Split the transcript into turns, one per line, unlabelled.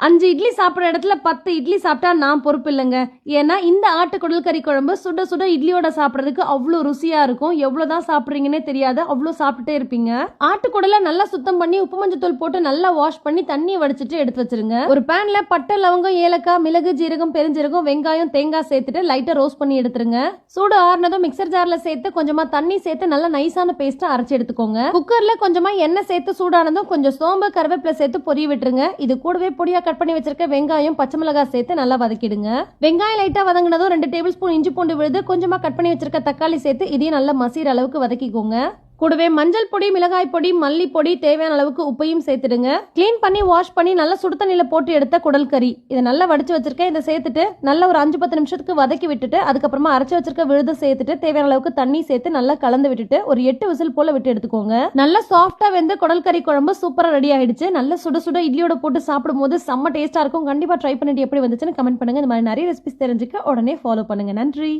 5 இட்லி சாப்பிட்ற இடத்துல 10 இட்லி சாப்பிட்டா நான் பொறுப்பு இல்லைங்க. ஏன்னா இந்த ஆட்டுக்குடல் கறி குழம்பு சுட சுட இட்லியோட சாப்பிட்றதுக்கு அவ்வளோ ருசியா இருக்கும். எவ்வளோதான் சாப்பிட்றீங்கன்னே தெரியாது, அவ்வளோ சாப்பிட்டுட்டே இருப்பீங்க. ஆட்டுக்குடலை நல்லா சுத்தம் பண்ணி உப்பு மஞ்சத்தூள் போட்டு நல்லா வாஷ் பண்ணி தண்ணி வடிச்சிட்டு எடுத்து வச்சிருங்க. ஒரு பேன்ல பட்டை, லவங்கம், ஏலக்காய், மிளகு, ஜீரகம், பெருஞ்சீரகம், வெங்காயம், தேங்காய் சேர்த்துட்டு லைட்டா ரோஸ்ட் பண்ணி எடுத்துருங்க. சூடு ஆறுனதும் மிக்சர் ஜார்ல சேர்த்து கொஞ்சமா தண்ணி சேர்த்து நல்லா நைஸான பேஸ்டா அரைச்சு எடுத்துக்கோங்க. குக்கர்ல கொஞ்சமா எண்ணெய் சேர்த்து சூடானதும் கொஞ்சம் சோம்பு, கருவேப்பிலை சேர்த்து பொரிய விட்டுருங்க. இது கூடவே பொடியா கட் பண்ணி வச்சிருக்க வெங்காயம், பச்சை மிளகாய் சேர்த்து நல்லா வதக்கிடுங்க. வெங்காயம் லைட்டா வதங்கினதும் 2 டேபிள் ஸ்பூன் இஞ்சி பூண்டு விழுது, கொஞ்சமா கட் பண்ணி வச்சிருக்க தக்காளி சேர்த்து இதையும் நல்லா மசீர அளவுக்கு வதக்கிக்கோங்க. கூடவே மஞ்சள் பொடி, மிளகாய் பொடி, மல்லி பொடி, தேவையான அளவுக்கு உப்பையும் சேர்த்துடுங்க. கிளீன் பண்ணி வாஷ் பண்ணி நல்லா சுடு தண்ணியில போட்டு எடுத்த குடல் கறி இதை நல்லா வடிச்சு வச்சிருக்கேன். இதை சேர்த்துட்டு நல்லா ஒரு 5-10 நிமிஷத்துக்கு வதக்கி விட்டுட்டு அதுக்கப்புறமா அரைச்சு வச்சிருக்க விழுத சேர்த்துட்டு தேவையான அளவுக்கு தண்ணி சேர்த்து நல்லா கலந்து விட்டுட்டு ஒரு 8 விசில் போல விட்டு எடுத்துக்கோங்க. நல்லா சாஃப்டா வெந்த குடல் கறி குழம்பு சூப்பரா ரெடி ஆயிடுச்சு. நல்லா சுட சுட இட்லியோட போட்டு சாப்பிடும் போது செம்ம டேஸ்டா இருக்கும். கண்டிப்பா ட்ரை பண்ணிட்டு எப்படி வந்துச்சுன்னு கமெண்ட் பண்ணுங்க. இந்த மாதிரி நிறைய ரெசிபிஸ் தெரிஞ்சுக்க உடனே ஃபாலோ பண்ணுங்க. நன்றி.